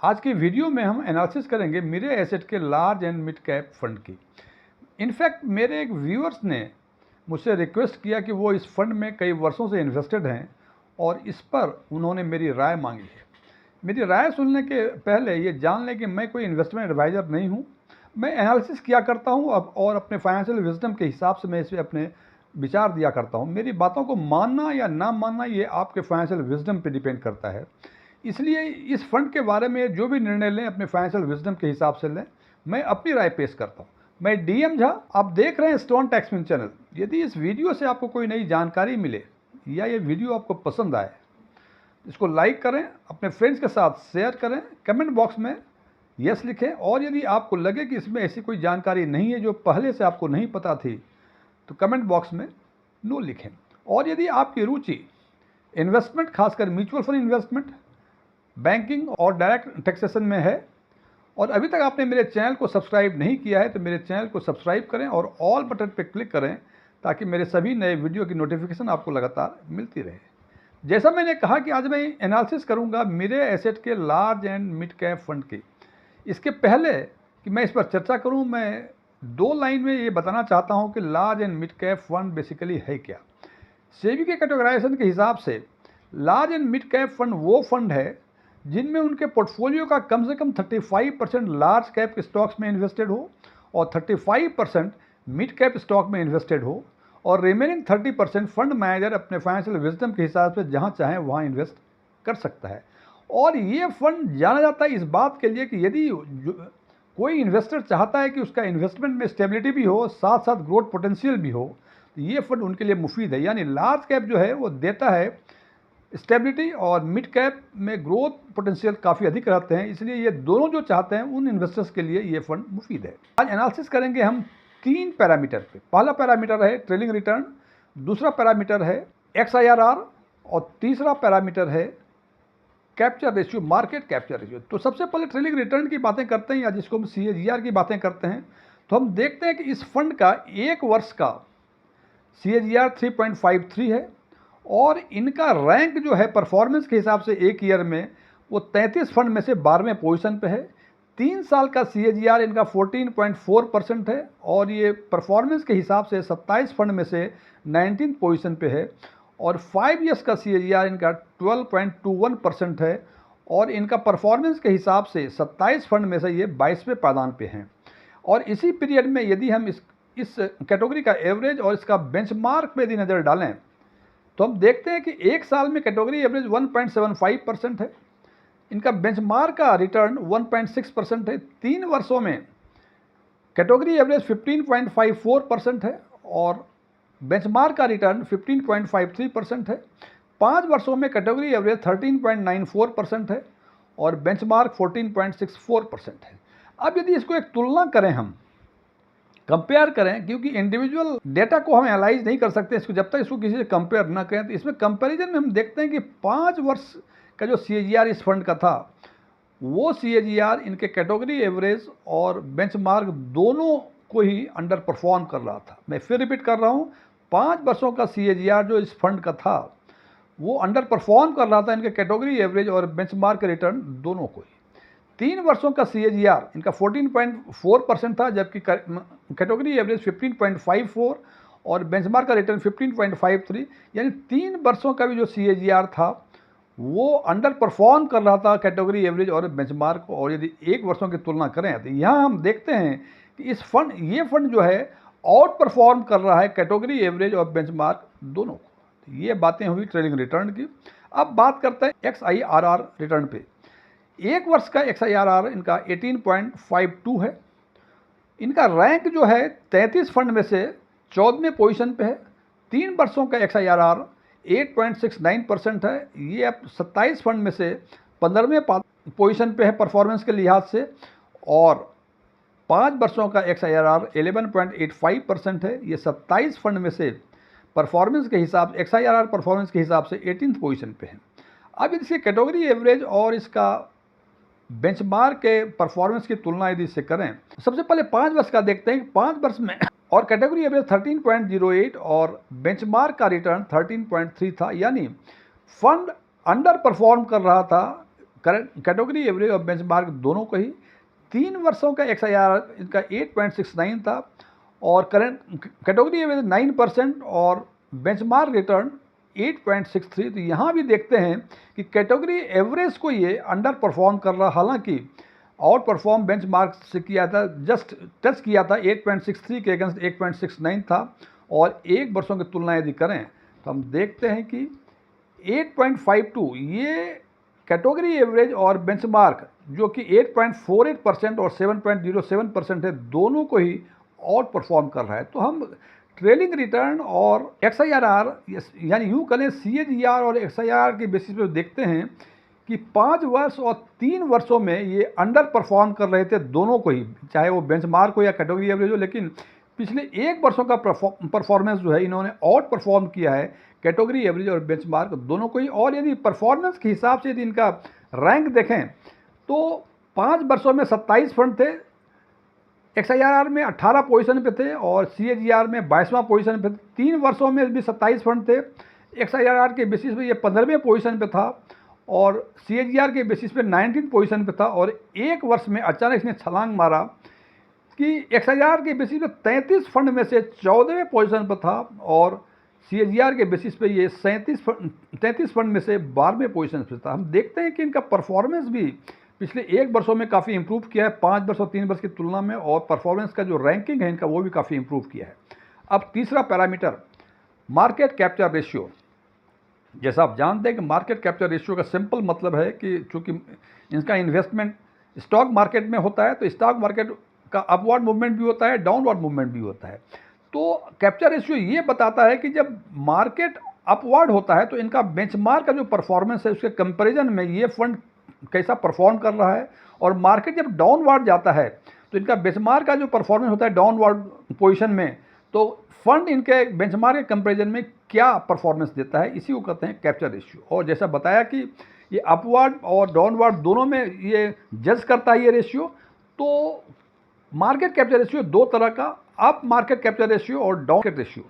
आज की वीडियो में हम एनालिसिस करेंगे मिरे एसेट के large and mid cap fund की। इनफैक्ट मेरे एक व्यूअर्स ने मुझसे रिक्वेस्ट किया कि वो इस फंड में कई वर्षों से इन्वेस्टेड हैं और इस पर उन्होंने मेरी राय मांगी है। मेरी राय सुनने के पहले ये जान लें कि मैं कोई इन्वेस्टमेंट एडवाइज़र नहीं हूँ। मैं एनालिसिस किया करता हूँ अब और अपने फाइनेंशियल विजडम के हिसाब से मैं इस पर अपने विचार दिया करता हूँ। मेरी बातों को मानना या ना मानना ये आपके फाइनेंशियल विजडम पे डिपेंड करता है। इसलिए इस फंड के बारे में जो भी निर्णय लें अपने फाइनेंशियल विजडम के हिसाब से लें। मैं अपनी राय पेश करता हूँ। मैं डीएम झा, आप देख रहे हैं स्टोन टैक्समैन चैनल। यदि इस वीडियो से आपको कोई नई जानकारी मिले या ये वीडियो आपको पसंद आए, इसको लाइक करें, अपने फ्रेंड्स के साथ शेयर करें, कमेंट बॉक्स में यस लिखें और यदि आपको लगे कि इसमें ऐसी कोई जानकारी नहीं है जो पहले से आपको नहीं पता थी तो कमेंट बॉक्स में नो लिखें। और यदि आपकी रुचि इन्वेस्टमेंट, खासकर म्यूचुअल फंड इन्वेस्टमेंट, बैंकिंग और डायरेक्ट टैक्सेशन में है और अभी तक आपने मेरे चैनल को सब्सक्राइब नहीं किया है तो मेरे चैनल को सब्सक्राइब करें और ऑल बटन पर क्लिक करें ताकि मेरे सभी नए वीडियो की नोटिफिकेशन आपको लगातार मिलती रहे। जैसा मैंने कहा कि आज मैं एनालिसिस करूंगा मिरे एसेट के large and mid cap fund की। इसके पहले कि मैं इस पर चर्चा करूं, मैं दो लाइन में ये बताना चाहता हूं कि large and mid cap fund basically है क्या। सेबी के कैटेगराइजेशन के हिसाब से large and mid cap fund वो फंड है जिनमें उनके पोर्टफोलियो का कम से कम 35% लार्ज कैप स्टॉक्स में इन्वेस्टेड हो और 35% मिड कैप स्टॉक में इन्वेस्टेड हो और रिमेनिंग 30% फंड मैनेजर अपने फाइनेंशियल विजडम के हिसाब से जहां चाहें वहां इन्वेस्ट कर सकता है। और ये फंड जाना जाता है इस बात के लिए कि यदि कोई इन्वेस्टर चाहता है कि उसका इन्वेस्टमेंट में स्टेबिलिटी भी हो, साथ साथ ग्रोथ पोटेंशियल भी हो, तो ये फंड उनके लिए मुफीद है। यानी लार्ज कैप जो है वो देता है स्टेबिलिटी और मिड कैप में ग्रोथ पोटेंशियल काफ़ी अधिक रहते हैं, इसलिए ये दोनों जो चाहते हैं उन इन्वेस्टर्स के लिए ये फंड मुफीद है। आज एनालिसिस करेंगे हम तीन पैरामीटर पे। पहला पैरामीटर है ट्रेलिंग रिटर्न, दूसरा पैरामीटर है XIRR और तीसरा पैरामीटर है capture ratio, market capture ratio. तो सबसे पहले ट्रेलिंग रिटर्न की बातें करते हैं या जिसको हम CAGR की बातें करते हैं। तो हम देखते हैं कि इस फंड का एक वर्ष का CAGR 3.53 है और इनका रैंक जो है परफॉर्मेंस के हिसाब से एक ईयर में वो 33 फंड में से 12वें पोजीशन पे है। 3 साल का CAGR इनका 14.4% है और ये परफॉर्मेंस के हिसाब से 27 फंड में से 19 पोजीशन पे है और 5 ईयर्स का CAGR इनका 12.21% है और इनका परफॉर्मेंस के हिसाब से 27 फंड में से ये 22वें पायदान पे हैं। और इसी पीरियड में यदि हम इस कैटेगरी का एवरेज और इसका बेंचमार्क पे यदि नज़र डालें तो हम देखते हैं कि एक साल में कैटेगरी एवरेज 1.75% है, इनका बेंचमार्क का रिटर्न 1.6% है। 3 वर्षों में कैटेगरी एवरेज 15.54% है और बेंचमार्क का रिटर्न 15.53% है। 5 वर्षों में कैटेगरी एवरेज 13.94% है और बेंचमार्क 14.64% है। अब यदि इसको एक तुलना करें, हम कंपेयर करें, क्योंकि इंडिविजुअल डेटा को हम एनालाइज नहीं कर सकते इसको जब तक इसको किसी से कंपेयर ना करें, तो इसमें कंपैरिजन में हम देखते हैं कि 5 वर्ष का जो CAGR इस फंड का था वो CAGR इनके कैटेगरी एवरेज और बेंचमार्क दोनों को ही अंडर परफॉर्म कर रहा था। मैं फिर रिपीट कर रहा हूँ, 5 वर्षों का CAGR जो इस फंड का था वो अंडर परफॉर्म कर रहा था इनके कैटेगरी एवरेज और बेंचमार्क रिटर्न दोनों को ही। 3 वर्षों का CAGR इनका 14.4% था जबकि कैटेगरी एवरेज 15.54 और बेंचमार्क का रिटर्न 15.53, यानी 3 वर्षों का भी जो CAGR था वो अंडर परफॉर्म कर रहा था कैटेगरी एवरेज और बेंचमार्क को। और यदि 1 वर्षों की तुलना करें तो यहाँ हम देखते हैं कि ये फंड जो है आउट परफॉर्म कर रहा है कैटेगरी एवरेज और बेंचमार्क दोनों को। तो ये बातें हुई ट्रेडिंग रिटर्न की। अब बात करते हैं XIRR रिटर्न पे। एक वर्ष का XIRR इनका 18.52 है। इनका रैंक जो है 33 फंड में से 14वें पोजीशन पे है। 3 वर्षों का XIRR 8.69% है। ये अब 27 फंड में से 15वें पोजीशन पे है परफॉर्मेंस के लिहाज से और 5 वर्षों का XIRR 11.85% है। ये 27 फंड में से परफॉर्मेंस के हिसाब XIRR परफॉर्मेंस के हिसाब से 18th पोजीशन पे है। अब इसकी कैटेगरी एवरेज और इसका बेंचमार्क के परफॉर्मेंस की तुलना यदि इससे करें, सबसे पहले 5 वर्ष का देखते हैं कि 5 वर्ष में और कैटेगरी एवरेज 13.08 और बेंचमार्क का रिटर्न 13.3 था, यानी फंड अंडर परफॉर्म कर रहा था करंट कैटेगरी एवरेज और बेंचमार्क दोनों को ही 3 वर्षों का XIR इनका 8.69 था और करंट कैटेगरी एवरेज 9% और बेंचमार्क रिटर्न 8.63। तो यहाँ भी देखते हैं कि कैटेगरी एवरेज को ये अंडर परफॉर्म कर रहा, हालांकि आउट परफॉर्म बेंचमार्क से किया था, जस्ट टच किया था 8.63 के अगेंस्ट 8.69 था। और 1 वर्षों की तुलना यदि करें तो हम देखते हैं कि 8.52 ये कैटेगरी एवरेज और बेंचमार्क जो कि 8.48% और 7.07% है, दोनों को ही आउट परफॉर्म कर रहा है। तो हम ट्रेलिंग रिटर्न और XIRR यानी यूँ करें CAGR और XIRR के बेसिस पे देखते हैं कि 5 वर्ष और 3 वर्षों में ये अंडर परफॉर्म कर रहे थे दोनों को ही, चाहे वो बेंचमार्क हो या कैटेगरी एवरेज हो। लेकिन पिछले 1 वर्षों का परफॉर्मेंस जो है इन्होंने आउट परफॉर्म किया है कैटेगरी एवरेज और बेंचमार्क दोनों को ही। और यदि परफॉर्मेंस के हिसाब से यदि इनका रैंक देखें तो 5 वर्षों में 27 फंड थे, XIRR में 18 पोजीशन पे थे और CAGR में 22वां पोजीशन पे थे। 3 वर्षों में भी 27 फंड थे, XIRR के बेसिस पे ये 15वें पोजीशन पे था और CAGR के बेसिस पे 19 पोजीशन पे था। और 1 वर्ष में अचानक इसने छलांग मारा कि XIRR के बेसिस पे 33 फंड में से 14वें पोजीशन पर था और CAGR के बेसिस पे ये 33 फंड में से 12वें पोजीशन पे था। हम देखते हैं कि इनका परफॉर्मेंस भी पिछले 1 वर्षों में काफ़ी इंप्रूव किया है 5 वर्ष और 3 वर्ष की तुलना में, और परफॉर्मेंस का जो रैंकिंग है इनका वो भी काफ़ी इंप्रूव किया है। अब तीसरा पैरामीटर मार्केट कैप्चर रेशियो। जैसा आप जानते हैं कि मार्केट कैप्चर रेशियो का सिंपल मतलब है कि चूँकि इनका इन्वेस्टमेंट स्टॉक मार्केट में होता है तो स्टॉक मार्केट का अपवर्ड मूवमेंट भी होता है, डाउनवर्ड मूवमेंट भी होता है। तो कैप्चर रेशियो ये बताता है कि जब मार्केट अपवर्ड होता है तो इनका बेंचमार्क का जो परफॉर्मेंस है उसके कंपैरिजन में ये फंड कैसा परफॉर्म कर रहा है, और मार्केट जब डाउनवर्ड जाता है तो इनका बेंचमार्क का जो परफॉर्मेंस होता है डाउनवर्ड पोजीशन में, तो फंड इनके बेंचमार्क के कंपैरिजन में क्या परफॉर्मेंस देता है, इसी को कहते हैं कैप्चर रेशियो। और जैसा बताया कि ये अपवर्ड और डाउनवर्ड दोनों में ये जज करता है ये रेशियो। तो मार्केट कैप्चर रेशियो 2 तरह का, अप मार्केट कैप्चर रेशियो और डाउन मार्केट रेशियो।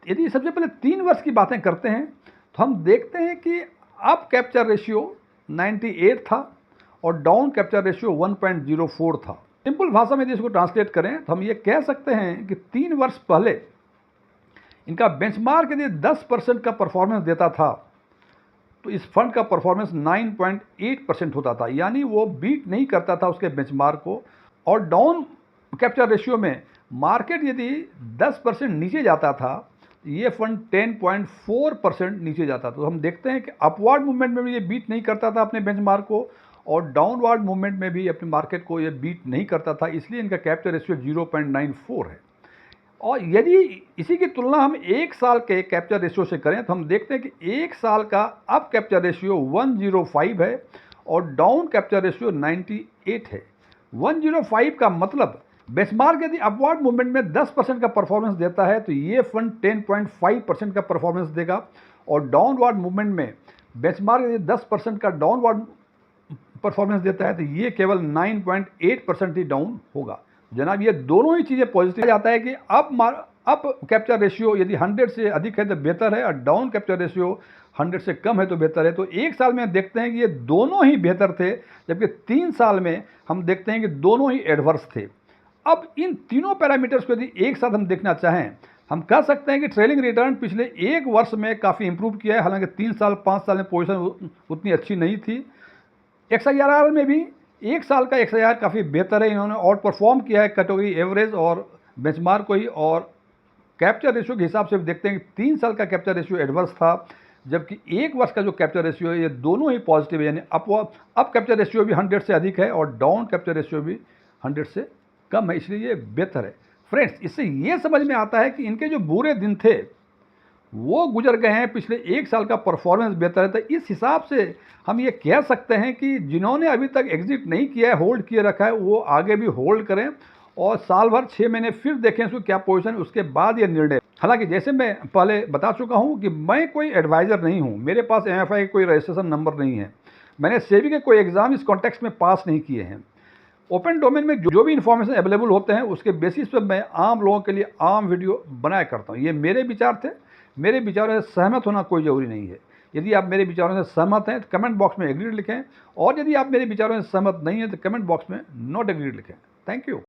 यदि सबसे पहले 3 वर्ष की बातें करते हैं तो हम देखते हैं कि अप कैप्चर रेशियो 98 था और डाउन कैप्चर रेशियो 1.04 था। सिंपल भाषा में यदि इसको ट्रांसलेट करें तो हम ये कह सकते हैं कि 3 वर्ष पहले इनका बेंचमार्क यदि 10% का परफॉर्मेंस देता था तो इस फंड का परफॉर्मेंस 9.8% होता था, यानी वो बीट नहीं करता था उसके बेंचमार्क को। और डाउन कैप्चर रेशियो में मार्केट यदि 10% नीचे जाता था, ये फंड 10.4% नीचे जाता था। तो हम देखते हैं कि अपवर्ड मूवमेंट में भी ये बीट नहीं करता था अपने बेंचमार्क को, और डाउनवर्ड मूवमेंट में भी अपने मार्केट को ये बीट नहीं करता था, इसलिए इनका कैप्चर रेशियो 0.94 है। और यदि इसी की तुलना हम 1 साल के कैप्चर रेशियो से करें तो हम देखते हैं कि 1 साल का अप कैप्चर रेशियो 105 है और डाउन कैप्चर रेशियो 98 है। 105 का मतलब बेंचमार्क यदि अपवर्ड मूवमेंट में 10% का परफॉर्मेंस देता है तो ये फंड 10.5% का परफॉर्मेंस देगा, और डाउनवर्ड मूवमेंट में बेंचमार्क यदि 10% का डाउनवर्ड परफॉर्मेंस देता है तो ये केवल 9.8% ही डाउन होगा। जनाब, ये दोनों ही चीज़ें पॉजिटिव जाता है कि अप कैप्चर रेशियो यदि 100 से अधिक है तो बेहतर है और डाउन कैप्चर रेशियो 100 से कम है तो बेहतर है। तो 1 साल में देखते हैं कि ये दोनों ही बेहतर थे, जबकि 3 साल में हम देखते हैं कि दोनों ही एडवर्स थे। अब इन तीनों पैरामीटर्स को यदि एक साथ हम देखना चाहें, हम कह सकते हैं कि ट्रेलिंग रिटर्न पिछले 1 वर्ष में काफ़ी इंप्रूव किया है, हालांकि 3 साल 5 साल में पोजीशन उतनी अच्छी नहीं थी। XIRR में भी 1 साल का XIRR काफ़ी बेहतर है, इन्होंने आउट परफॉर्म किया है कैटेगरी एवरेज और बेंचमार्क को ही। और कैप्चर रेशियो के हिसाब से देखते हैं कि 3 साल का कैप्चर रेशियो एडवर्स था, जबकि 1 वर्ष का जो कैप्चर रेशियो है ये दोनों ही पॉजिटिव है, यानी अप कैप्चर रेशियो भी 100 से अधिक है और डाउन कैप्चर रेशियो भी 100 से कम है, इसलिए ये बेहतर है। फ्रेंड्स, इससे ये समझ में आता है कि इनके जो बुरे दिन थे वो गुजर गए हैं, पिछले 1 साल का परफॉर्मेंस बेहतर है। तो इस हिसाब से हम ये कह सकते हैं कि जिन्होंने अभी तक एग्जिट नहीं किया है, होल्ड किए रखा है, वो आगे भी होल्ड करें और साल भर 6 महीने फिर देखें उसको क्या पोजीशन, उसके बाद ये निर्णय। हालांकि जैसे मैं पहले बता चुका हूं कि मैं कोई एडवाइज़र नहीं हूं, मेरे पास MFI कोई रजिस्ट्रेशन नंबर नहीं है, मैंने सेबी के कोई एग्ज़ाम इस कॉन्टेक्स्ट में पास नहीं किए हैं। ओपन डोमेन में जो भी इन्फॉर्मेशन अवेलेबल होते हैं उसके बेसिस पर मैं आम लोगों के लिए आम वीडियो बनाया करता हूँ। ये मेरे विचार थे, मेरे विचारों से सहमत होना कोई ज़रूरी नहीं है। यदि आप मेरे विचारों से सहमत हैं तो कमेंट बॉक्स में एग्रीड लिखें, और यदि आप मेरे विचारों से सहमत नहीं हैं तो कमेंट बॉक्स में नॉट एग्रीड लिखें। Thank you.